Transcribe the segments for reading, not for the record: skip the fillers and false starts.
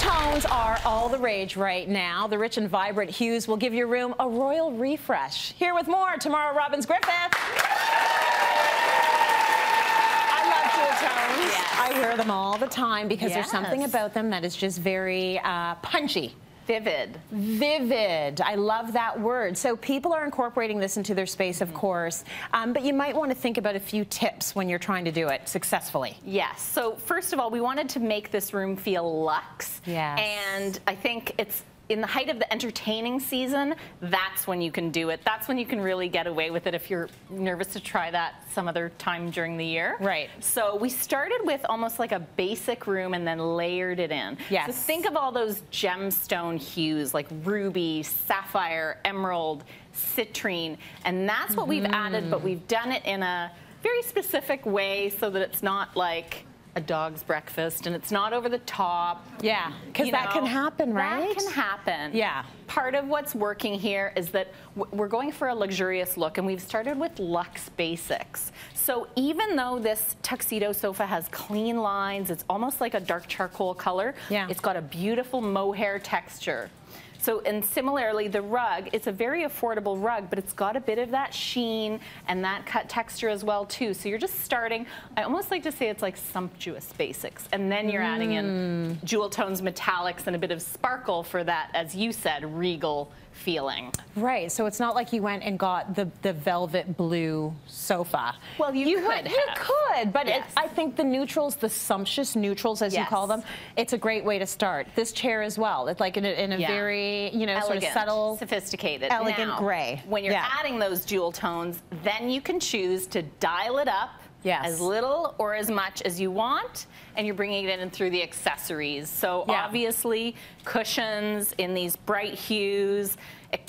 tones are all the rage right now. The rich and vibrant hues will give your room a royal refresh. Here with more, Tamara Robbins Griffith. I love jewel tones. Yes. I wear them all the time because there's something Yes. about them that is just very punchy. Vivid. Vivid. I love that word. So people are incorporating this into their space, of course, but you might want to think about a few tips when you're trying to do it successfully. Yes. So first of all, we wanted to make this room feel luxe. Yes. And I think it's in the height of the entertaining season, that's when you can do it. That's when you can really get away with it if you're nervous to try that some other time during the year. Right. So we started with almost like a basic room and then layered it in. Yes. So think of all those gemstone hues like ruby, sapphire, emerald, citrine, and that's what we've added, but we've done it in a very specific way so that it's not like a dog's breakfast and it's not over the top. Yeah, because that can happen, right? That can happen. Yeah. Part of what's working here is that we're going for a luxurious look, and we've started with luxe basics. So even though this tuxedo sofa has clean lines, it's almost like a dark charcoal color. Yeah. It's got a beautiful mohair texture. So, and similarly, the rug, it's a very affordable rug, but it's got a bit of that sheen and that cut texture as well, too. So you're just starting, I almost like to say it's like sumptuous basics. And then you're adding in jewel tones, metallics, and a bit of sparkle for that, as you said, regal feeling. Right, so it's not like you went and got the velvet blue sofa. Well, you could You could, but Yes. I think the neutrals, the sumptuous neutrals, as you call them, it's a great way to start. This chair as well. It's like in a very, you know, elegant, sort of subtle, sophisticated. elegant now, gray. When you're adding those jewel tones, then you can choose to dial it up as little or as much as you want, and you're bringing it in through the accessories. So obviously cushions in these bright hues,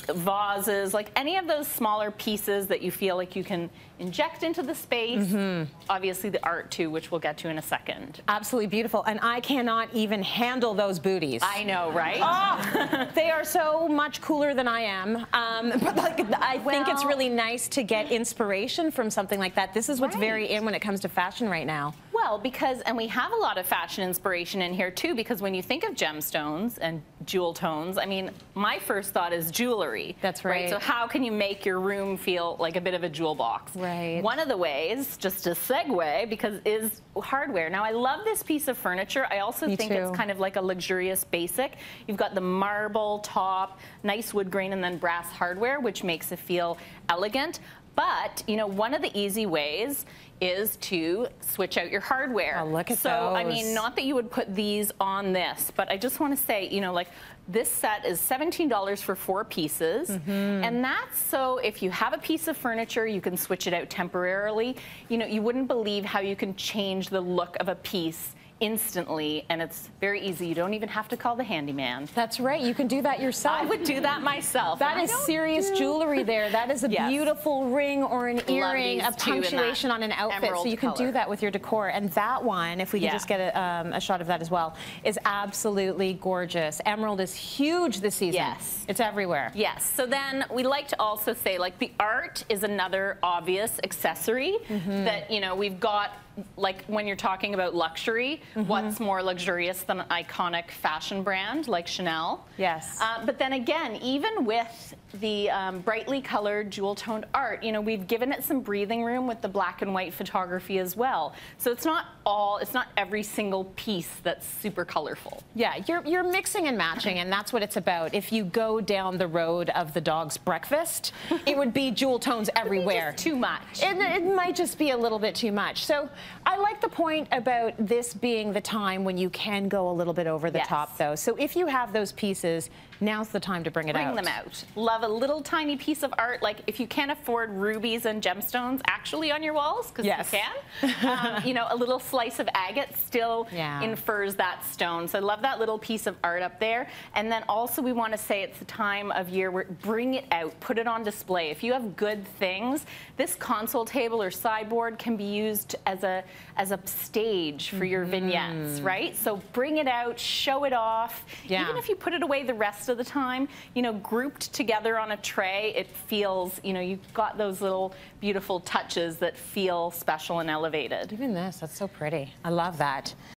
vases, like any of those smaller pieces that you feel like you can inject into the space. Obviously the art too, which we'll get to in a second. Absolutely beautiful, and I cannot even handle those booties. I know, right? Oh, they are so much cooler than I am. But like, I think it's really nice to get inspiration from something like that. This is what's very in when it comes to fashion right now. Well, because, and we have a lot of fashion inspiration in here too, because when you think of gemstones and jewel tones, I mean, my first thought is jewelry. That's right. So how can you make your room feel like a bit of a jewel box? Right. One of the ways, just to segue, because is hardware. Now, I love this piece of furniture. I also think it's kind of like a luxurious basic. You've got the marble top, nice wood grain, and then brass hardware, which makes it feel elegant. But, you know, one of the easy ways is to switch out your hardware. Oh, look at so, those. I mean, not that you would put these on this, but I just want to say, you know, like this set is $17 for 4 pieces. And that's so if you have a piece of furniture, you can switch it out temporarily. You know, you wouldn't believe how you can change the look of a piece instantly, and it's very easy. You don't even have to call the handyman. That's right. You can do that yourself. I would do that myself. That is serious jewelry there. That is a beautiful ring or an earring, a punctuation on an outfit. So you can do that with your decor. And that one, if we can just get a shot of that as well, is absolutely gorgeous. Emerald is huge this season. Yes. It's everywhere. Yes. So then we like to also say, like, the art is another obvious accessory that, you know, we've got. Like when you're talking about luxury, what's more luxurious than an iconic fashion brand like Chanel? Yes. But then again, even with the brightly colored jewel toned art, you know, we've given it some breathing room with the black and white photography as well. So it's not every single piece that's super colorful. Yeah, you're mixing and matching, and that's what it's about. If you go down the road of the dog's breakfast, it would be jewel tones everywhere. Just too much. It might just be a little bit too much. So I like the point about this being the time when you can go a little bit over the top, though. So if you have those pieces, now's the time to bring it out. Bring them out. Love a little tiny piece of art. Like if you can't afford rubies and gemstones actually on your walls, because you can, you know, a little slice of agate still infers that stone. So I love that little piece of art up there. And then also we want to say it's the time of year where bring it out, put it on display. If you have good things, this console table or sideboard can be used as a stage for your vignettes, right? So bring it out, show it off. Even if you put it away the rest of the time, you know, grouped together on a tray, it feels, you know, you've got those little beautiful touches that feel special and elevated. Even this, that's so pretty. I love that.